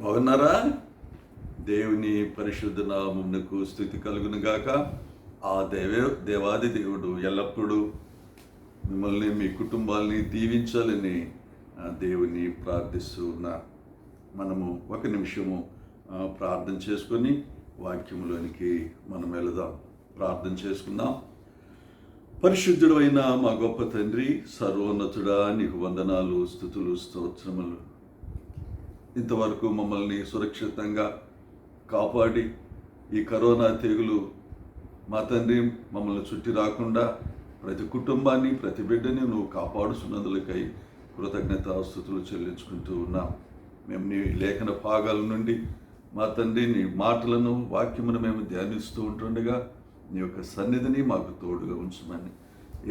బాగున్నారా? దేవుని పరిశుద్ధ నామమునకు స్తుతి కలుగును గాక. ఆ దేవాది దేవుడు ఎల్లప్పుడూ మిమ్మల్ని మీ కుటుంబాలని దీవించాలని దేవుని ప్రార్థిస్తూ ఉన్నా. మనము ఒక నిమిషము ప్రార్థన చేసుకొని వాక్యములోనికి మనం వెళదాం. ప్రార్థన చేసుకుందాం. పరిశుద్ధుడు అయిన మా గొప్ప తండ్రి, సర్వోన్నతుడా, నీకు వందనాలు, స్తుతులు, స్తోత్రములు. ఇంతవరకు మమ్మల్ని సురక్షితంగా కాపాడి ఈ కరోనా తెగులు మా తండ్రి మమ్మల్ని చుట్టి రాకుండా ప్రతి కుటుంబాన్ని, ప్రతి బిడ్డని నువ్వు కాపాడుతున్నందులకై కృతజ్ఞతాస్తుతులు చెల్లించుకుంటూ ఉన్నాం. మేము నీ లేఖన భాగాల నుండి మా తండ్రి నీ మాటలను, వాక్యమును మేము ధ్యానిస్తూ ఉంటుండగా నీ యొక్క సన్నిధిని మాకు తోడుగా ఉంచమని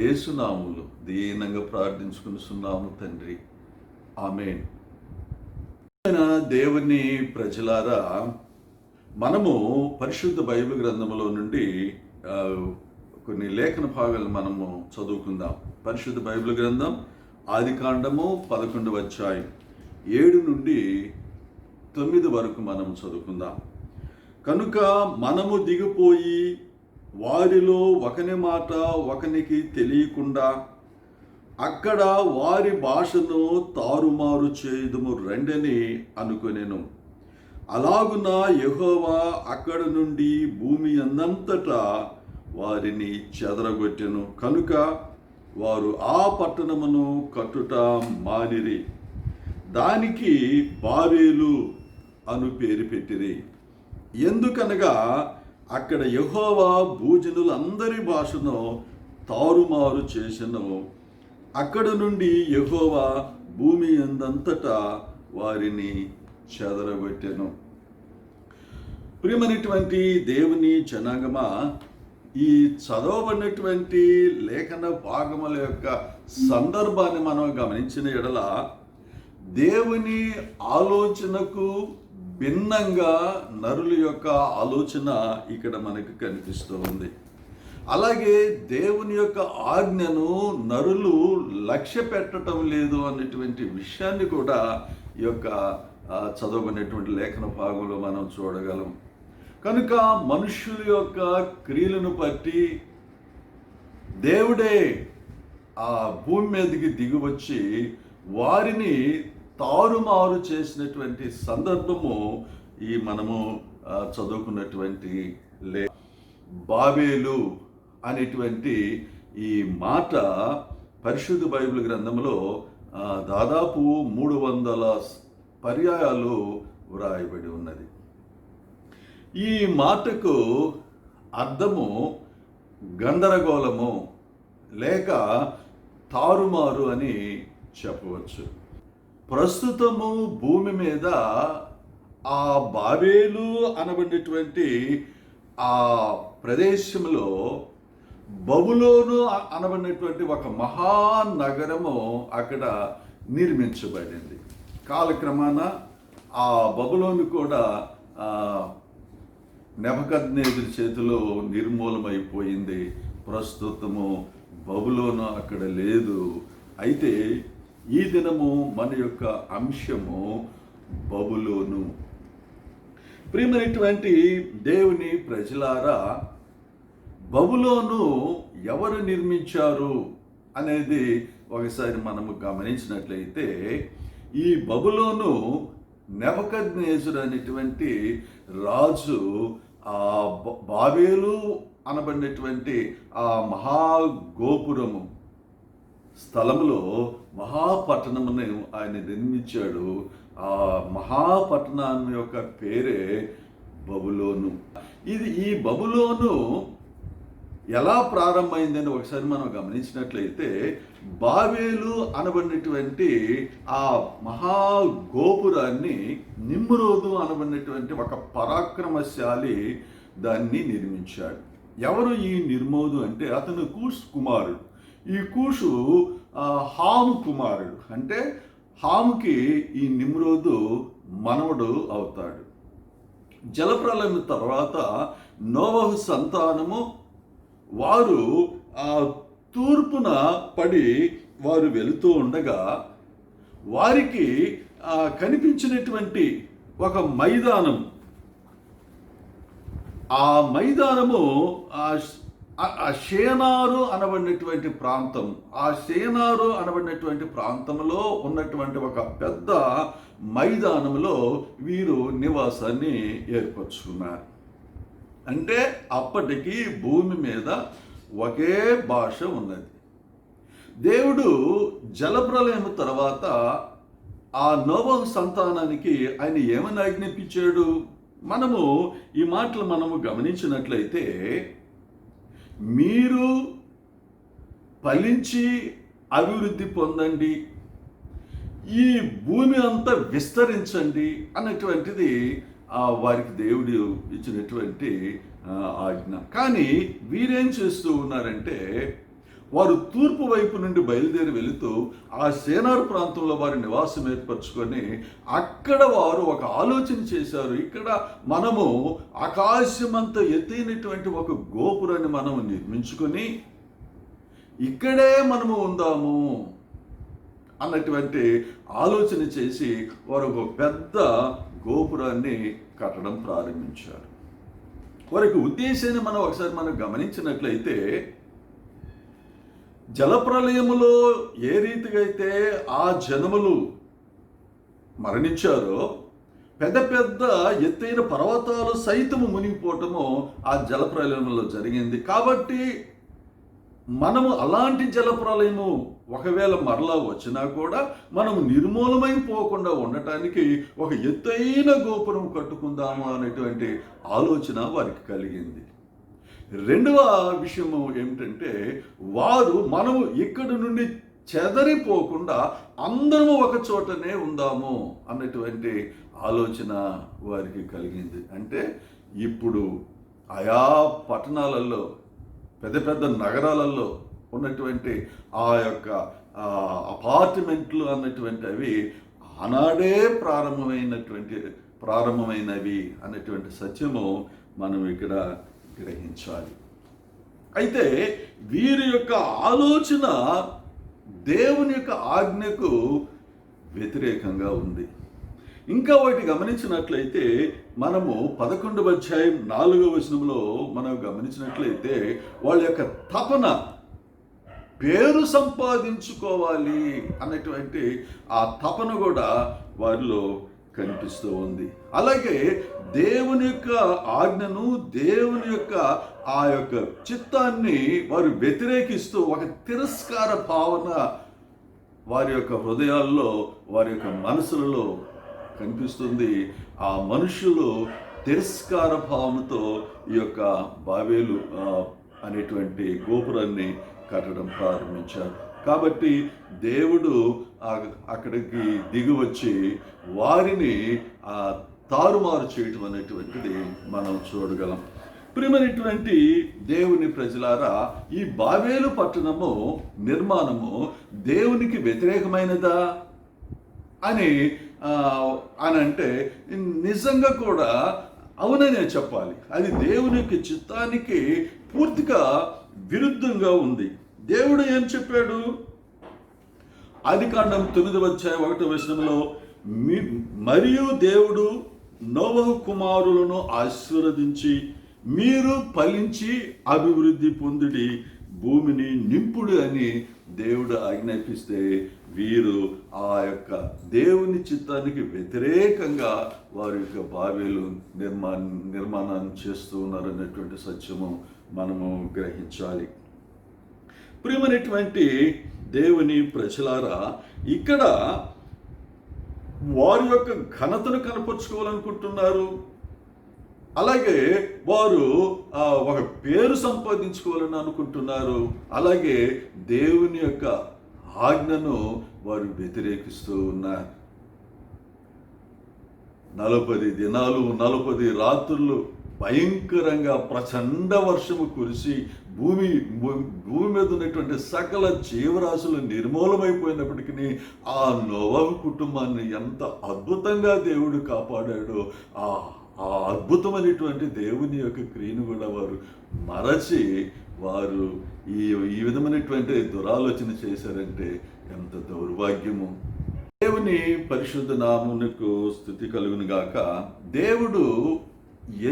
యేసునామములో దీనంగా ప్రార్థించుకున్నాము తండ్రి, ఆమేన్. దేవుని ప్రజలారా, మనము పరిశుద్ధ బైబిల్ గ్రంథంలో నుండి కొన్ని లేఖన భాగాలు మనము చదువుకుందాం. పరిశుద్ధ బైబిల్ గ్రంథం ఆదికాండము 11వ అధ్యాయం 7 నుండి 9 వరకు మనం చదువుకుందాం. కనుక మనము దిగిపోయి వారిలో ఒకని మాట ఒకనికి తెలియకుండా అక్కడ వారి భాషను తారుమారు చేయుదుము రండని అనుకొనెను. అలాగున యెహోవా అక్కడ నుండి భూమి అందంతటా వారిని చెదరగొట్టెను. కనుక వారు ఆ పట్టణమును కట్టుట మానిరి. దానికి బాబేలు అను పేరు పెట్టిరి. ఎందుకనగా అక్కడ యెహోవా భూజనులందరి భాషను తారుమారు చేసెను. అక్కడ నుండి యెహోవా భూమి అందంతటా వారిని చెదరగొట్టెను. ప్రియమైనటువంటి దేవుని జనాంగమా, ఈ చదవబడినటువంటి లేఖన భాగముల యొక్క సందర్భాన్ని మనం గమనించిన ఎడల దేవుని ఆలోచనకు భిన్నంగా నరుల యొక్క ఆలోచన ఇక్కడ మనకు కనిపిస్తూ ఉంది. అలాగే దేవుని యొక్క ఆజ్ఞను నరులు లక్ష్య పెట్టడం లేదు అన్నటువంటి విషయాన్ని కూడా ఈ యొక్క చదవబడినటువంటి లేఖన భాగంలో మనం చూడగలం. కనుక మనుషుల యొక్క క్రియలను బట్టి దేవుడే ఆ భూమి మీదకి దిగివచ్చి వారిని తారుమారు చేసినటువంటి సందర్భము ఈ మనము చదువుకున్నటువంటి బాబేలు అనేటువంటి ఈ మాట పరిశుద్ధ బైబిల్ గ్రంథంలో దాదాపు 300 పర్యాయాలు వ్రాయబడి ఉన్నది. ఈ మాటకు అర్థము గందరగోళము లేక తారుమారు అని చెప్పవచ్చు. ప్రస్తుతము భూమి మీద ఆ బాబేలు అనబడినటువంటి ఆ ప్రదేశంలో బబులోను అనబడినటువంటి ఒక మహానగరము అక్కడ నిర్మించబడింది. కాలక్రమాన ఆ బబులోను కూడా నెబుకద్నెజరు చేతిలో నిర్మూలమైపోయింది. ప్రస్తుతము బబులోను అక్కడ లేదు. అయితే ఈ దినము మన యొక్క అంశము బబులోను. ప్రియమైనటువంటి దేవుని ప్రజలారా, బబులోను ఎవరు నిర్మించారు అనేది ఒకసారి మనము గమనించినట్లయితే ఈ బబులోను నెబుకద్నెజరు అనేటువంటి రాజు ఆ బాబేలు అనబడినటువంటి ఆ మహాగోపురము స్థలములో మహాపట్టణమును ఆయన నిర్మించాడు. ఆ మహాపట్టణం యొక్క పేరే బబులోను. ఈ బబులోను ఎలా ప్రారంభమైందని ఒకసారి మనం గమనించినట్లయితే బాబేలు అనబడినటువంటి ఆ మహాగోపురాన్ని నిమ్రోదు అనబడినటువంటి ఒక పరాక్రమశాలి దాన్ని నిర్మించాడు. ఎవరు ఈ నిర్మోదు అంటే అతను కూష్ కుమారుడు. ఈ కూషు హాము కుమారుడు. అంటే హాముకి ఈ నిమ్రోదు మనవడు అవుతాడు. జలప్రలయం తర్వాత నోవహు సంతానము వారు తూర్పున పడి వారు వెళుతూ ఉండగా వారికి కనిపించినటువంటి ఒక మైదానం, ఆ మైదానము షేనారు అనబడినటువంటి ప్రాంతం, ఆ షేనారు అనబడినటువంటి ప్రాంతంలో ఉన్నటువంటి ఒక పెద్ద మైదానంలో వీరు నివాసాన్ని ఏర్పరచుకున్నారు. అంటే అప్పటికి భూమి మీద ఒకే భాష ఉన్నది. దేవుడు జలప్రలయం తర్వాత ఆ నోవహు సంతానానికి ఆయన ఏమని ఆజ్ఞాపించాడు? మనము ఈ మాటలు మనము గమనించినట్లయితే, మీరు ఫలించి అభివృద్ధి పొందండి, ఈ భూమి అంతా విస్తరించండి అన్నటువంటిది వారికి దేవుడు ఇచ్చినటువంటి ఆజ్ఞ. కానీ వీరేం చేస్తూ ఉన్నారంటే, వారు తూర్పు వైపు నుండి బయలుదేరి వెళుతూ ఆ సేనారు ప్రాంతంలో వారి నివాసం ఏర్పరచుకొని అక్కడ వారు ఒక ఆలోచన చేశారు. ఇక్కడ మనము ఆకాశమంత ఎత్తైనటువంటి ఒక గోపురాన్ని మనము నిర్మించుకొని ఇక్కడే మనము ఉందాము అన్నటువంటి ఆలోచన చేసి వారు ఒక పెద్ద గోపురాన్ని కట్టడం ప్రారంభించారు. వారికి ఉద్దేశాన్ని మనం ఒకసారి గమనించినట్లయితే, జలప్రలయములో ఏ రీతిగా అయితే ఆ జనములు మరణించారో, పెద్ద పెద్ద ఎత్తైన పర్వతాలు సైతము మునిగిపోవటము ఆ జలప్రలయంలో జరిగింది. కాబట్టి మనము అలాంటి జలప్రలయము ఒకవేళ మరలా వచ్చినా కూడా మనము నిర్మూలమైపోకుండా ఉండటానికి ఒక ఎత్తైన గోపురం కట్టుకుందాము అనేటువంటి ఆలోచన వారికి కలిగింది. రెండవ విషయము ఏమిటంటే, మనము ఇక్కడి నుండి చెదరిపోకుండా అందరము ఒక చోటనే ఉందాము అన్నటువంటి ఆలోచన వారికి కలిగింది. అంటే ఇప్పుడు ఆయా పట్టణాలలో, పెద్ద పెద్ద నగరాలలో ఉన్నటువంటి ఆ యొక్క అపార్ట్మెంట్లు అన్నటువంటి అవి ఆనాడే ప్రారంభమైనవి అన్నటువంటి సత్యము మనం ఇక్కడ గ్రహించాలి. అయితే వీరి యొక్క ఆలోచన దేవుని యొక్క ఆజ్ఞకు వ్యతిరేకంగా ఉంది. ఇంకా వాటి గమనించినట్లయితే మనము 11వ అధ్యాయం 4వ వచనంలో మనం గమనించినట్లయితే వాళ్ళ యొక్క తపన పేరు సంపాదించుకోవాలి అన్నటువంటి ఆ తపన కూడా వారిలో కనిపిస్తూ ఉంది. అలాగే దేవుని యొక్క ఆజ్ఞను, దేవుని యొక్క ఆ యొక్క చిత్తాన్ని వారు వ్యతిరేకిస్తూ ఒక తిరస్కార భావన వారి యొక్క హృదయాల్లో, వారి యొక్క మనసులలో కనిపిస్తుంది. ఆ మనుషులు తిరస్కార భావంతో ఈ యొక్క బాబేలు అనేటువంటి గోపురాన్ని కట్టడం ప్రారంభించారు. కాబట్టి దేవుడు అక్కడికి దిగి వచ్చి వారిని తారుమారు చేయటం అనేటువంటిది మనం చూడగలం. ప్రియమైనటువంటి దేవుని ప్రజలారా, ఈ బాబేలు పట్టణము నిర్మాణము దేవునికి వ్యతిరేకమైనదా అని అంటే నిజంగా కూడా అవుననే చెప్పాలి. అది దేవుని యొక్క చిత్తానికి పూర్తిగా విరుద్ధంగా ఉంది. దేవుడు ఏం చెప్పాడు? ఆదికాండం 9వ అధ్యాయం 1వ వచనంలో, మరియు దేవుడు నోవహు కుమారులను ఆశీర్వదించి మీరు ఫలించి అభివృద్ధి పొందుడి, భూమిని నింపుడు అని దేవుడు ఆజ్ఞాపిస్తే వీరు ఆ యొక్క దేవుని చిత్తానికి వ్యతిరేకంగా వారి యొక్క బాబేలు నిర్మాణాన్ని చేస్తూ ఉన్నారనేటువంటి సత్యము మనము గ్రహించాలి. ప్రియమైనటువంటి దేవుని ప్రజలారా, ఇక్కడ వారి యొక్క ఘనతను కనపరుచుకోవాలనుకుంటున్నారు. అలాగే వారు ఒక పేరు సంపాదించుకోవాలని అనుకుంటున్నారు. అలాగే దేవుని యొక్క ఆజ్ఞను వారు వ్యతిరేకిస్తూ ఉన్నారు. 40 దినాలు 40 రాత్రులు భయంకరంగా ప్రచండ వర్షము కురిసి భూమి భూమి మీద ఉన్నటువంటి సకల జీవరాశులు నిర్మూలమైపోయినప్పటికీ ఆ నోవహు కుటుంబాన్ని ఎంత అద్భుతంగా దేవుడు కాపాడాడో ఆ ఆ అద్భుతమైనటువంటి దేవుని యొక్క క్రియను కూడా వారు మరచి వారు ఈ విధమైనటువంటి దురాలోచన చేశారంటే ఎంత దౌర్భాగ్యము. దేవుని పరిశుద్ధ నామమునకు స్తుతి కలుగును గాక. దేవుడు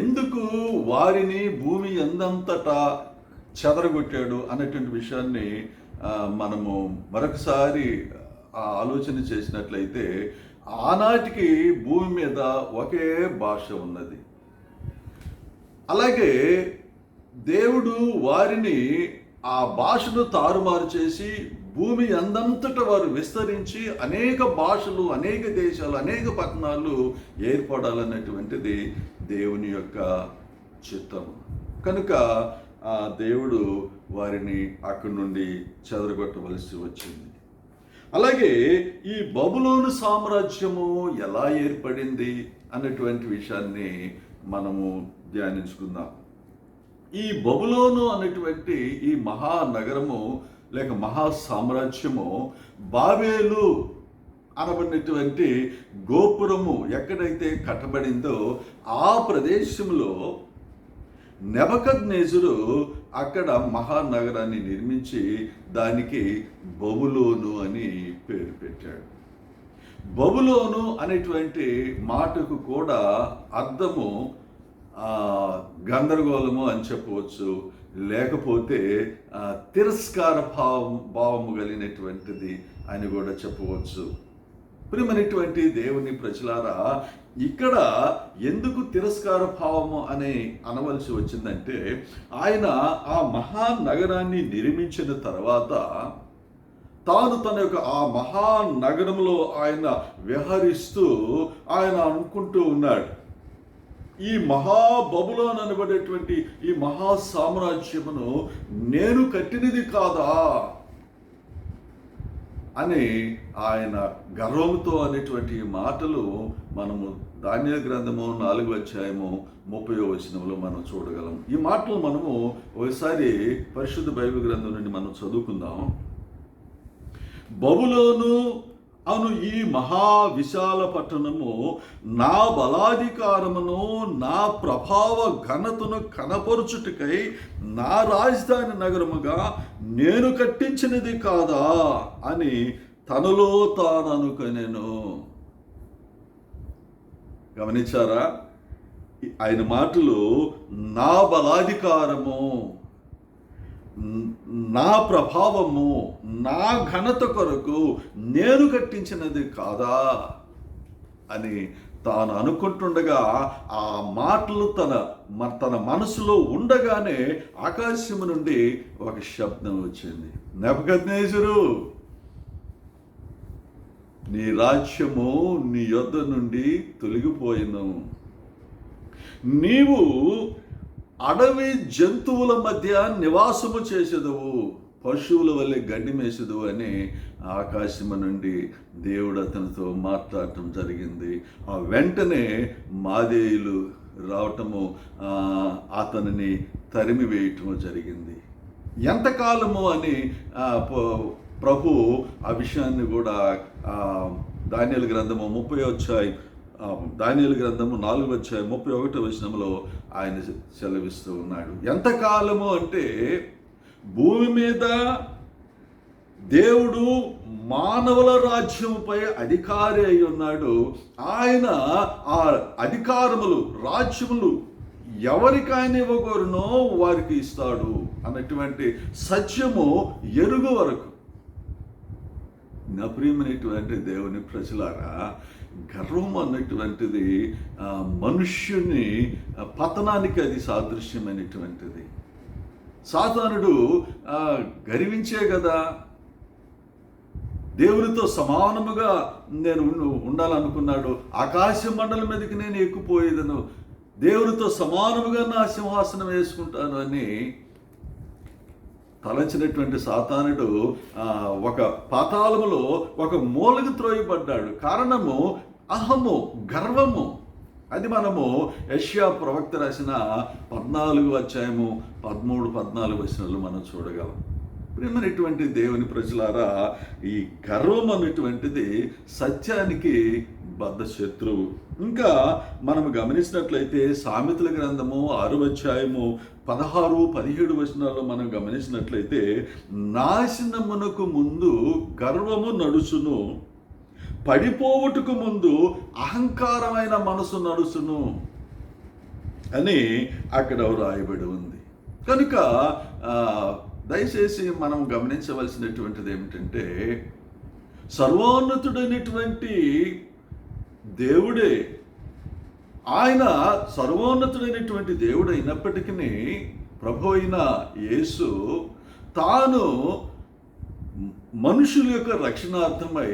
ఎందుకు వారిని భూమి ఎందంతటా చెదరగొట్టాడు అన్నటువంటి విషయాన్ని మనము మరొకసారి ఆలోచన చేసినట్లయితే, ఆనాటికి భూమి మీద ఒకే భాష ఉన్నది. అలాగే దేవుడు వారిని ఆ భాషను తారుమారు చేసి భూమి అందంతట వారు విస్తరించి అనేక భాషలు, అనేక దేశాలు, అనేక పట్టణాలు ఏర్పడాలన్నటువంటిది దేవుని యొక్క చిత్తం. కనుక ఆ దేవుడు వారిని అక్కడి నుండి చెదరగొట్టవలసి వచ్చింది. అలాగే ఈ బబులోను సామ్రాజ్యము ఎలా ఏర్పడింది అన్నటువంటి విషయాన్ని మనము ధ్యానించుకుందాం. ఈ బబులోను అనేటువంటి ఈ మహానగరము లేక మహా సామ్రాజ్యము బాబేలు అనబడినటువంటి గోపురము ఎక్కడైతే కట్టబడిందో ఆ ప్రదేశంలో నెబుకద్నెజరు అక్కడ మహానగరాన్ని నిర్మించి దానికి బబులోను అని పేరు పెట్టాడు. బబులోను అనేటువంటి మాటకు కూడా అర్థము గందరగోళము అని చెప్పవచ్చు, లేకపోతే తిరస్కార భావము కలిగినటువంటిది అని కూడా చెప్పవచ్చు. ప్రియమైనటువంటి దేవుని ప్రజలారా, ఇక్కడ ఎందుకు తిరస్కార భావము అని అనవలసి వచ్చిందంటే, ఆయన ఆ మహానగరాన్ని నిర్మించిన తర్వాత తాను తన యొక్క ఆ మహానగరంలో ఆయన విహరిస్తూ ఆయన అనుకుంటూ ఉన్నాడు, ఈ బబులోను అనబడేటువంటి ఈ మహా సామ్రాజ్యమును నేను కట్టినది కాదా అని ఆయన గర్వంతో అనేటువంటి మాటలు మనము దానియేలు గ్రంథము 4వ అధ్యాయము 30వ వచనంలో మనం చూడగలం. ఈ మాటలు మనము ఒకసారి పరిశుద్ధ బైబిల్ గ్రంథం నుండి మనం చదువుకుందాం. బబులోను అను ఈ మహా విశాల పట్టణము నా బలాధికారమును నా ప్రభావ ఘనతను కనపరుచుటకై నా రాజధాని నగరముగా నేను కట్టించినది కాదా అని తనలో తాను అనుకొనెను. గమనించారా? ఆయన మాటలు నా బలాధికారము, నా ప్రభావము, నా ఘనత కొరకు నేను కట్టించినది కాదా అని తాను అనుకుంటుండగా ఆ మాటలు తన మనసులో ఉండగానే ఆకాశము నుండి ఒక శబ్దం వచ్చింది. నెబుకద్నెజరు, నీ రాజ్యము నీ యొద్ద నుండి తొలగిపోయిను, నీవు అడవి జంతువుల మధ్య నివాసము చేసేదవు, పశువుల వల్లే గడ్డి మేసేదవు అని ఆకాశము నుండి దేవుడు అతనితో మాట్లాడటం జరిగింది. ఆ వెంటనే మాదేయులు రావటము, అతనిని తరిమి వేయటము జరిగింది. ఎంతకాలము అని ప్రభు ఆ విషయాన్ని కూడా దానియేలు గ్రంథము 30వ అధ్యాయం దానియేలు గ్రంథము 4వ అధ్యాయం 31వ వచనంలో ఆయన సెలవిస్తూ ఉన్నాడు. ఎంతకాలము అంటే భూమి మీద దేవుడు మానవుల రాజ్యముపై అధికారి అయి ఉన్నాడు. ఆయన ఆ అధికారములు, రాజ్యములు ఎవరికి ఆయన ఇవ్వగోరునో వారికి ఇస్తాడు అన్నటువంటి సత్యము ఎరుగు వరకు. నా ప్రియమైనటువంటి దేవుని ప్రజలారా, గర్వం అన్నటువంటిది మనుష్యుని పతనానికి అది సాదృశ్యమైనటువంటిది. సాతానుడు గర్వించే కదా దేవునితో సమానముగా నేను ఉండాలనుకున్నాడు. ఆకాశ మండలం మీదకి నేను ఎక్కుపోయేదను, దేవునితో సమానముగా నా సింహాసనం వేసుకుంటాను అని తలంచినటువంటి సాతానుడు ఒక పాతాళములో ఒక మూలకు త్రోయబడ్డాడు. కారణము అహము, గర్వము. అది మనము యెషయా ప్రవక్త రాసిన 14 అధ్యాయము 13, 14 వచనాలు మనం చూడగలం. ప్రియమైనటువంటి దేవుని ప్రజలారా, ఈ గర్వం అనేటువంటిది సత్యానికి బద్ధ శత్రువు. ఇంకా మనం గమనించినట్లయితే సామెతల గ్రంథము 6వ అధ్యాయము 16, 17 వచనాల్లో మనం గమనించినట్లయితే, నాశనమునకు ముందు గర్వము నడుచును, పడిపోవుటకు ముందు అహంకారమైన మనసు నడుచును అని అక్కడ రాయబడి ఉంది. కనుక దయచేసి మనం గమనించవలసినటువంటిది ఏమిటంటే, సర్వోన్నతుడైనటువంటి దేవుడే, ఆయన సర్వోన్నతుడైనటువంటి దేవుడు అయినప్పటికీ ప్రభు అయిన యేసు తాను మనుషుల యొక్క రక్షణార్థమై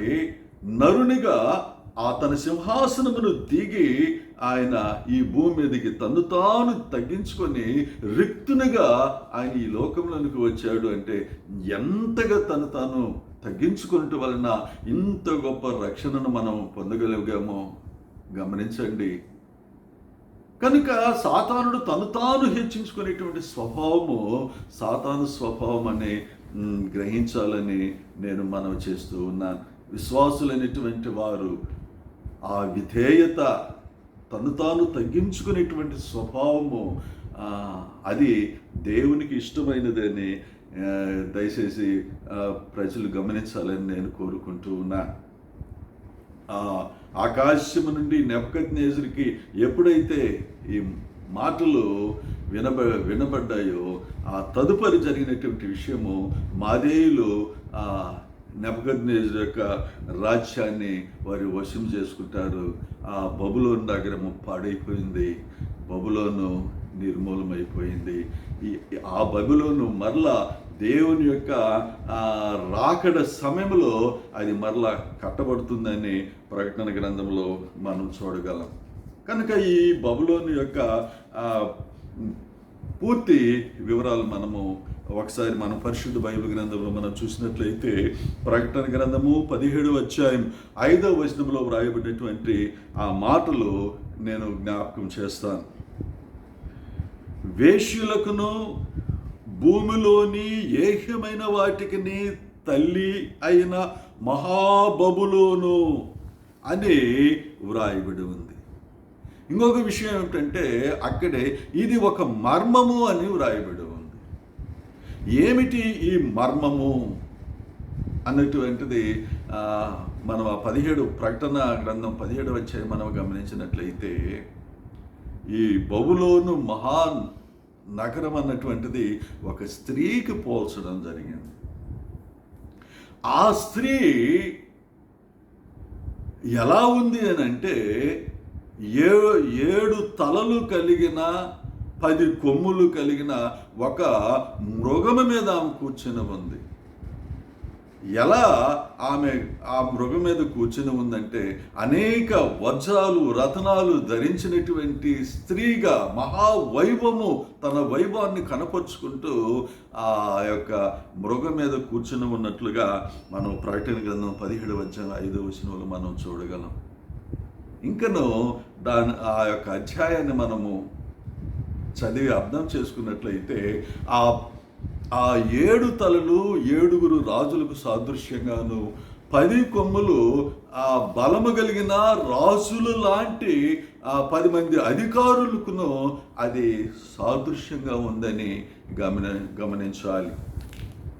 నరునిగా తన సింహాసనమును దిగి ఆయన ఈ భూమి మీదకి తను తాను తగ్గించుకొని రిక్తునిగా ఆయన ఈ లోకంలోనికి వచ్చాడు అంటే ఎంతగా తను తాను తగ్గించుకున్నట్టు వలన ఇంత గొప్ప రక్షణను మనం పొందగలిగామో గమనించండి. కనుక సాతానుడు తను తాను హెచ్చించుకునేటువంటి స్వభావము సాతాను స్వభావం అని గ్రహించాలని నేను మనవి చేస్తూ ఉన్నాను. విశ్వాసులైనటువంటి వారు ఆ విధేయత, తను తాను తగ్గించుకునేటువంటి స్వభావము అది దేవునికి ఇష్టమైనదని దయచేసి ప్రజలు గమనించాలని నేను కోరుకుంటూ ఉన్నాను. ఆకాశము నుండి నెబుకద్నెజరుకి ఎప్పుడైతే ఈ మాటలు వినబడ్డాయో ఆ తదుపరి జరిగినటువంటి విషయము, మాదేయులు నెబుకద్నెజరు యొక్క రాజ్యాన్ని వారు వశం చేసుకుంటారు. ఆ బబులోను నగరము పాడైపోయింది, బబులోను నిర్మూలమైపోయింది. ఆ బబులోను మరలా దేవుని యొక్క రాకడ సమయంలో అది మరలా కట్టబడుతుందని ప్రకటన గ్రంథంలో మనం చూడగలం. కనుక ఈ బబులోను యొక్క పూర్తి వివరాలు మనము ఒకసారి మనం పరిశుద్ధ బైబిల్ గ్రంథంలో మనం చూసినట్లయితే, ప్రకటన గ్రంథము 17వ అధ్యాయం 5వ వచనంలో వ్రాయబడినటువంటి ఆ మాటలు నేను జ్ఞాపకం చేస్తాను. వేశ్యులకును భూమిలోని ఏహ్యమైన వాటికి తల్లి అయిన మహాబబులోను అని వ్రాయబడి ఉంది. ఇంకొక విషయం ఏమిటంటే, అక్కడే ఇది ఒక మర్మము అని వ్రాయబడి ఉంది. ఏమిటి ఈ మర్మము అన్నటువంటిది మనం ఆ 17 ప్రకటన గ్రంథం 17వ అధ్యాయం మనం గమనించినట్లయితే, ఈ బబులోను మహా నగరం అన్నటువంటిది ఒక స్త్రీకి పోల్చడం జరిగింది. ఆ స్త్రీ ఎలా ఉంది అని అంటే, 7 తలలు కలిగిన 10 కొమ్ములు కలిగిన ఒక మృగము మీద ఆమె కూర్చుని ఉంది. ఎలా ఆమె ఆ మృగం మీద కూర్చుని ఉందంటే, అనేక వజ్రాలు రత్నాలు ధరించినటువంటి స్త్రీగా మహావైభవము, తన వైభవాన్ని కనపరుచుకుంటూ ఆ యొక్క మృగం మీద కూర్చుని ఉన్నట్లుగా మనం ప్రకటన గ్రంథం 17వ అధ్యాయం 5వ వచనంలో మనం చూడగలం. ఇంకను ఆ యొక్క అధ్యాయాన్ని మనము చదివి అర్థం చేసుకున్నట్లయితే, ఆ 7 తలలు 7 రాజులకు సాదృశ్యంగాను, 10 కొమ్ములు ఆ బలము కలిగిన రాజులు లాంటి 10 మంది అధికారులకును అది సాదృశ్యంగా ఉందని గమనించాలి.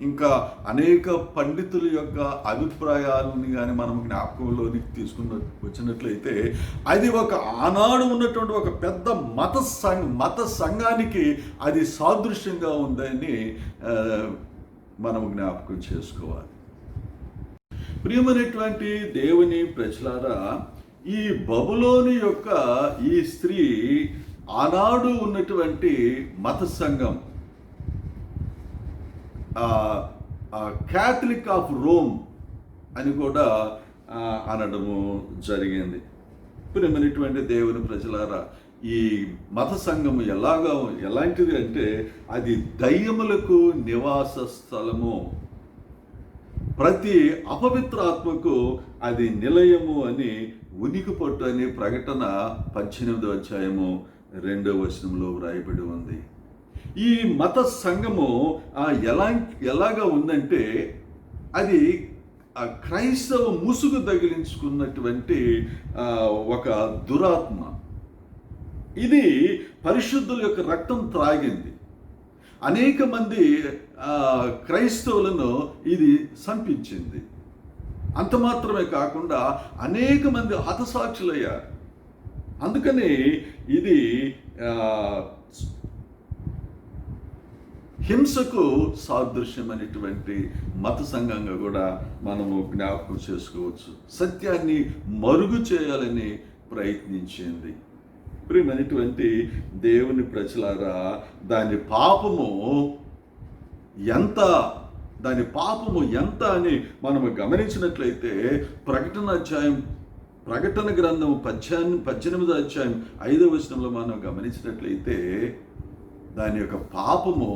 ఇంకా అనేక పండితుల యొక్క అభిప్రాయాలని కానీ మనం జ్ఞాపకంలోనికి వచ్చినట్లయితే, అది ఒక ఆనాడు ఉన్నటువంటి ఒక పెద్ద మత సంఘానికి అది సాదృశ్యంగా ఉందని మనం జ్ఞాపకం చేసుకోవాలి. ప్రియమైనటువంటి దేవుని ప్రజలారా, ఈ బబులోను యొక్క ఈ స్త్రీ ఆనాడు ఉన్నటువంటి మత సంఘం, క్యాథలిక్ ఆఫ్ రోమ్ అని కూడా అనడము జరిగింది. ప్రియమైనటువంటి దేవుని ప్రజలారా, ఈ మత సంఘము ఎలాంటిది అంటే, అది దయ్యములకు నివాస స్థలము, ప్రతి అపవిత్ర ఆత్మకు అది నిలయము అని ఉనికి పట్టు అని ప్రకటన 18వ అధ్యాయము 2వ వచనంలో వ్రాయబడి ఉంది. ఈ మత సంఘము ఎలాగా ఉందంటే అది క్రైస్తవ ముసుగు తగిలించుకున్నటువంటి ఒక దురాత్మ. ఇది పరిశుద్ధుల యొక్క రక్తం త్రాగింది. అనేక మంది క్రైస్తవులను ఇది సంపించింది. అంత మాత్రమే కాకుండా అనేక మంది హతసాక్షులయ్యారు. అందుకని ఇది హింసకు సాదృశ్యమైనటువంటి మత సంఘంగా కూడా మనము జ్ఞాపకం చేసుకోవచ్చు. సత్యాన్ని మరుగు చేయాలని ప్రయత్నించింది. ప్రియమైనటువంటి దేవుని ప్రజలారా, దాని పాపము ఎంత అని మనము గమనించినట్లయితే ప్రకటన గ్రంథం 18వ అధ్యాయం 5వ వచనంలో మనం గమనించినట్లయితే దాని యొక్క పాపము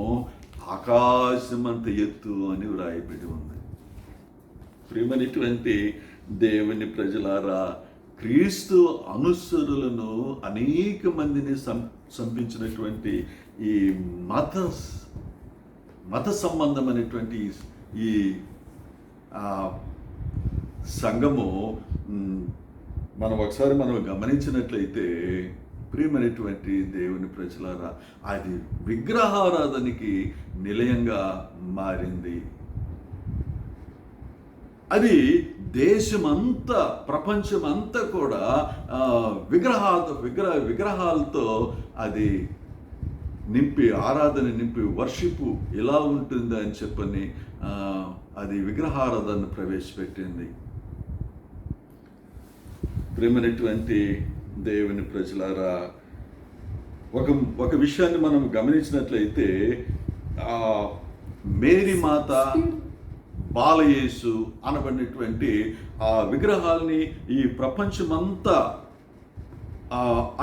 ఆకాశమంత ఎత్తు అని వ్రాయబడి ఉంది. ప్రియమైనటువంటి దేవుని ప్రజలారా, క్రీస్తు అనుసరులను అనేక మందిని సంపించినటువంటి ఈ మత సంబంధమైనటువంటి ఈ సంఘము మనం గమనించినట్లయితే, ప్రియమైనటువంటి దేవుని ప్రజలారా, అది విగ్రహారాధనకి నిలయంగా మారింది. అది దేశమంతా, ప్రపంచమంతా కూడా విగ్రహాలతో అది ఆరాధన నింపి వర్షిప్ ఎలా ఉంటుంది అని చెప్పని అది విగ్రహారాధన ప్రవేశపెట్టింది. ప్రియమైనటువంటి దేవుని ప్రజలారా, ఒక విషయాన్ని మనం గమనించినట్లయితే, మేరీ మాత, బాలయేసు అనబడినటువంటి ఆ విగ్రహాల్ని ఈ ప్రపంచమంతా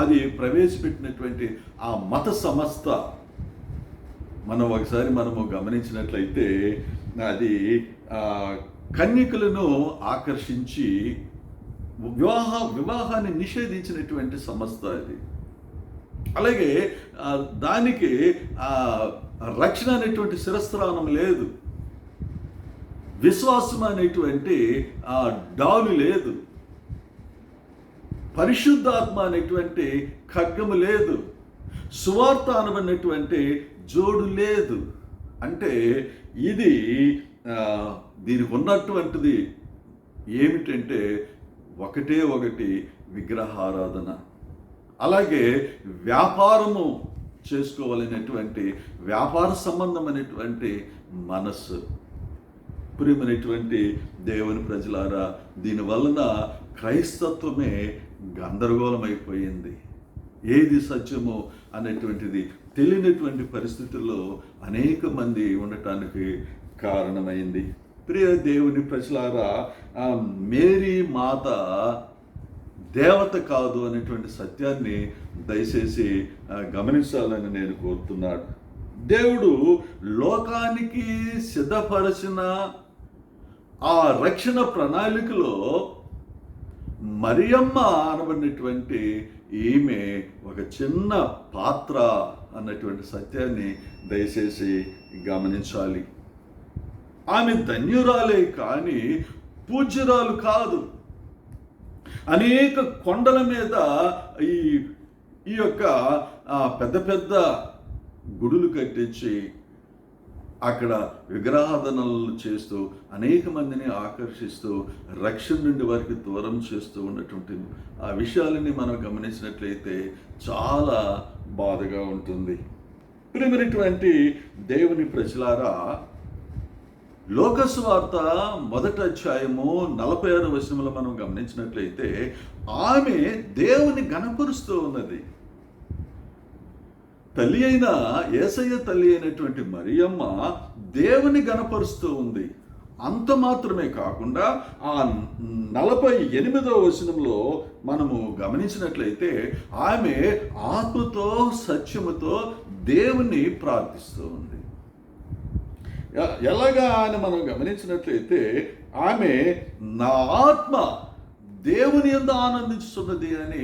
అది ప్రవేశపెట్టినటువంటి ఆ మత సంస్థ మనము గమనించినట్లయితే అది కన్యకులను ఆకర్షించి వివాహాన్ని నిషేధించినటువంటి సంస్థ అది. అలాగే దానికి రక్షణ అనేటువంటి శిరస్త్రానం లేదు, విశ్వాసం అనేటువంటి డాలు లేదు, పరిశుద్ధాత్మ అనేటువంటి ఖడ్గము లేదు, సువార్త అనబడినటువంటి జోడు లేదు. అంటే ఇది దీనికి ఉన్నటువంటిది ఏమిటంటే ఒకటి విగ్రహారాధన. అలాగే వ్యాపారము చేసుకోవాలనేటువంటి వ్యాపార సంబంధమైనటువంటి మనస్సు. ప్రియమైనటువంటి దేవుని ప్రజలారా, దీనివలన క్రైస్తత్వమే గందరగోళమైపోయింది. ఏది సత్యమో అనేటువంటిది తెలియనటువంటి పరిస్థితుల్లో అనేక మంది ఉండటానికి కారణమైంది. ప్రియ దేవుని ప్రజలారా, మేరీ మాత దేవత కాదు అనేటువంటి సత్యాన్ని దయచేసి గమనించాలని నేను కోరుతున్నాను. దేవుడు లోకానికి సిద్ధపరచిన ఆ రక్షణ ప్రణాళికలో మరియమ్మ అనబడినటువంటి ఈమె ఒక చిన్న పాత్ర అన్నటువంటి సత్యాన్ని దయచేసి గమనించాలి. ఆమె ధన్యురాలే కానీ పూజ్యురాలు కాదు. అనేక కొండల మీద ఈ యొక్క పెద్ద పెద్ద గుడులు కట్టించి అక్కడ విగ్రహారాధనలు చేస్తూ అనేక మందిని ఆకర్షిస్తూ రక్షణ నుండి వారికి దూరం చేస్తూ ఉన్నటువంటి ఆ విషయాలని మనం గమనించినట్లయితే చాలా బాధగా ఉంటుంది. ప్రియమైనటువంటి దేవుని ప్రజలారా, లోకసువార్త 1వ అధ్యాయము 46వ వచనంలో మనం గమనించినట్లయితే ఆమె దేవుని ఘనపరుస్తూ ఉన్నది. తల్లి అయిన యేసయ్య తల్లి అయినటువంటి మరియమ్మ దేవుని ఘనపరుస్తూ ఉంది. అంత మాత్రమే కాకుండా ఆ 48వ వచనంలో మనము గమనించినట్లయితే ఆమె ఆత్మతో సత్యముతో దేవుని ప్రార్థిస్తూ ఉంది. ఎలాగా అని మనం గమనించినట్లయితే ఆమె నా ఆత్మ దేవుని యందు ఆనందించుతున్నది అని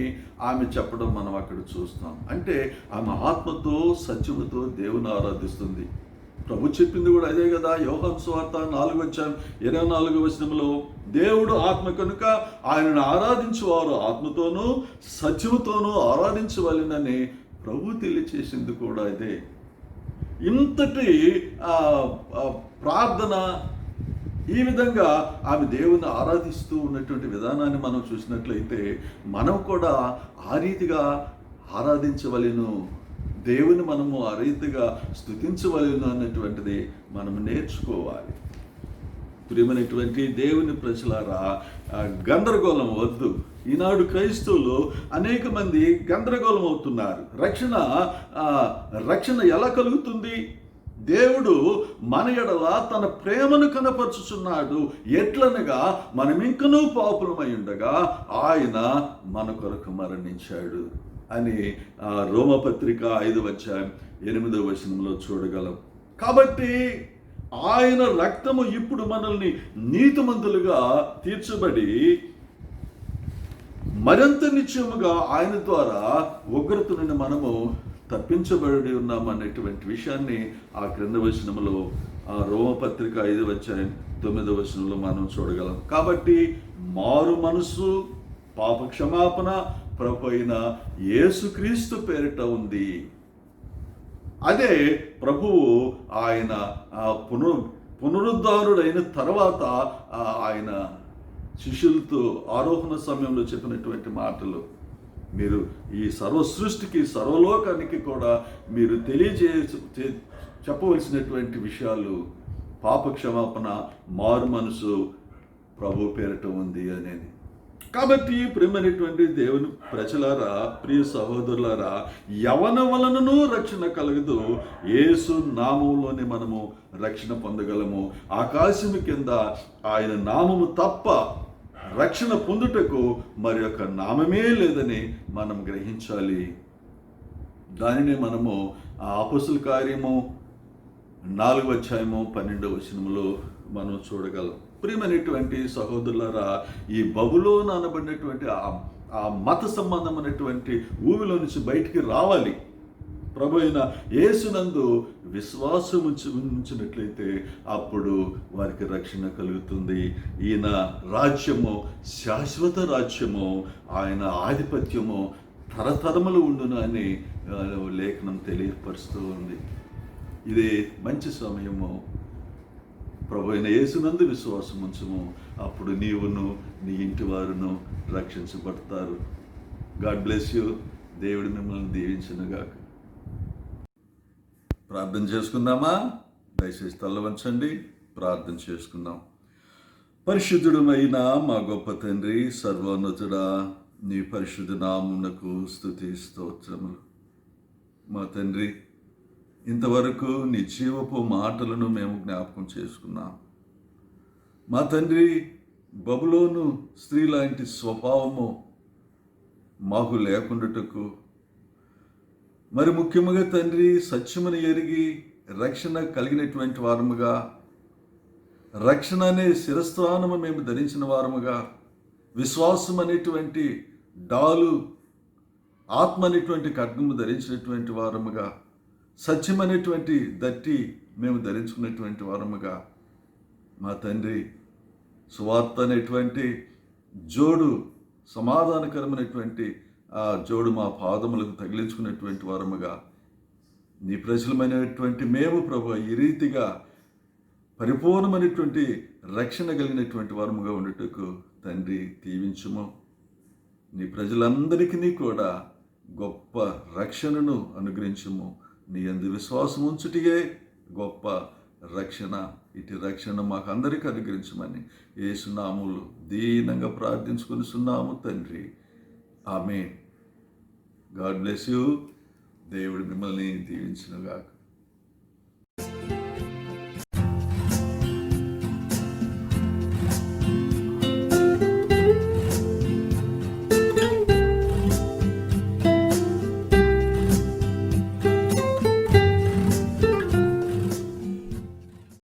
ఆమె చెప్పడం మనం అక్కడ చూస్తాం. అంటే ఆమె ఆత్మతో సత్యముతో దేవుని ఆరాధిస్తుంది. ప్రభు చెప్పింది కూడా అదే కదా. యోహాను సువార్త 4:24 దేవుడు ఆత్మ కనుక ఆయనను ఆరాధించువారు ఆత్మతోనూ సత్యముతోనూ ఆరాధించవలెనని ప్రభు తెలియచేసింది కూడా ఇదే. ఇంతటి ప్రార్థన, ఈ విధంగా ఆమె దేవుని ఆరాధిస్తూ ఉన్నటువంటి విధానాన్ని మనం చూసినట్లయితే మనం కూడా ఆ రీతిగా ఆరాధించవలెను, దేవుని మనము ఆ రీతిగా స్తుతించవలెను అన్నటువంటిది మనం నేర్చుకోవాలి. ప్రియమైనటువంటి దేవుని ప్రజలారా, గందరగోళం వద్దు. ఈనాడు క్రైస్తవులు అనేక మంది గందరగోళం అవుతున్నారు. రక్షణ ఎలా కలుగుతుంది? దేవుడు మన ఎడల తన ప్రేమను కనపరుచుచున్నాడు. ఎట్లనగా మనమింకనూ పాపులమై ఉండగా ఆయన మన కొరకు మరణించాడు అని రోమపత్రిక 5:8 చూడగలం. కాబట్టి ఆయన రక్తము ఇప్పుడు మనల్ని నీతిమంతులుగా తీర్చబడి మరింత నిశ్చయముగా ఆయన ద్వారా ఉగ్రత నుండి మనము తప్పించబడి ఉన్నామనేటువంటి విషయాన్ని ఆ క్రింద వచనములో రోమపత్రిక 5:9 మనం చూడగలం. కాబట్టి మారు మనసు, పాప క్షమాపణ ప్రభు అయిన యేసుక్రీస్తు పేరిట ఉంది. అదే ప్రభువు ఆయన పునరుద్ధారుడైన తర్వాత ఆయన శిష్యులతో ఆరోహణ సమయంలో చెప్పినటువంటి మాటలు. మీరు ఈ సర్వసృష్టికి, సర్వలోకానికి కూడా మీరు చెప్పవలసినటువంటి విషయాలు పాప క్షమాపణ, మారు మనసు ప్రభు పేరిట ఉంది అనేది. కాబట్టి ప్రియమైనటువంటి దేవుని ప్రజలారా, ప్రియ సహోదరులారా, యవన వలనను రక్షణ కలగదు, యేసు నామములోనే మనము రక్షణ పొందగలము. ఆకాశము కింద ఆయన నామము తప్ప రక్షణ పొందుటకు మరి యొక్క నామమే లేదని మనం గ్రహించాలి. దానినే మనము అపోస్తల కార్యము 4:12 మనం చూడగలం. ప్రియమైనటువంటి సహోదరులారా, ఈ బబులోను అనబడినటువంటి ఆ మత సంబంధమైనటువంటి ఊవిలో నుంచి బయటికి రావాలి. ప్రభు అయిన యేసునందు విశ్వాసం ఉంచినట్లయితే అప్పుడు వారికి రక్షణ కలుగుతుంది. ఈయన రాజ్యము శాశ్వత రాజ్యము, ఆయన ఆధిపత్యము తరతరములు ఉండును అని లేఖనం తెలియపరుస్తూ ఉంది. ఇది మంచి సమయము. ప్రభు అయిన యేసునందు విశ్వాసం ఉంచుము, అప్పుడు నీవును నీ ఇంటి వారును రక్షించబడతారు. God bless you. దేవుడు మిమ్మల్ని దీవించునుగాక. ప్రార్థన చేసుకుందామా? దయచేసి తల వంచండి, ప్రార్థన చేసుకుందాం. పరిశుద్ధుడమైన మా గొప్ప తండ్రి, సర్వోన్నతుడా, నీ పరిశుద్ధ నామమునకు స్తుతి స్తోత్రములు. మా తండ్రి, ఇంతవరకు నీ జీవపు మాటలను మేము జ్ఞాపకం చేసుకున్నాం. మా తండ్రి, బబులోను స్త్రీ లాంటి స్వభావము మాకు లేకుండాటకు, మరి ముఖ్యముగా తండ్రి, సత్యమును ఎరిగి రక్షణ కలిగినటువంటి వారముగా, రక్షణ అనే శిరస్త్రానము మేము ధరించిన వారముగా, విశ్వాసం అనేటువంటి డాలు, ఆత్మ అనేటువంటి ఖడ్గము ధరించినటువంటి వారముగా, సత్యం అనేటువంటి దట్టి మేము ధరించుకున్నటువంటి వారముగా, మా తండ్రి, సువార్త అనేటువంటి జోడు, సమాధానకరమైనటువంటి ఆ జోడు మా పాదములకు తగిలించుకున్నటువంటి వారముగా, నీ ప్రజలమైనటువంటి మేము ప్రభు ఈ రీతిగా పరిపూర్ణమైనటువంటి రక్షణ కలిగినటువంటి వారముగా ఉండటకు తండ్రి దీవించుము. నీ ప్రజలందరికీ కూడా గొప్ప రక్షణను అనుగ్రహించుము. నీ యందు విశ్వాసం ఉంచుటియే గొప్ప రక్షణ. ఇటు రక్షణ మాకు అందరికీ అనుగ్రహించమని యేసు నామములో దీనంగా ప్రార్థించుకొనిచున్నాము తండ్రి. ఆమేన్. God bless you. దేవుడు మిమ్మల్ని దీవించునుగాక.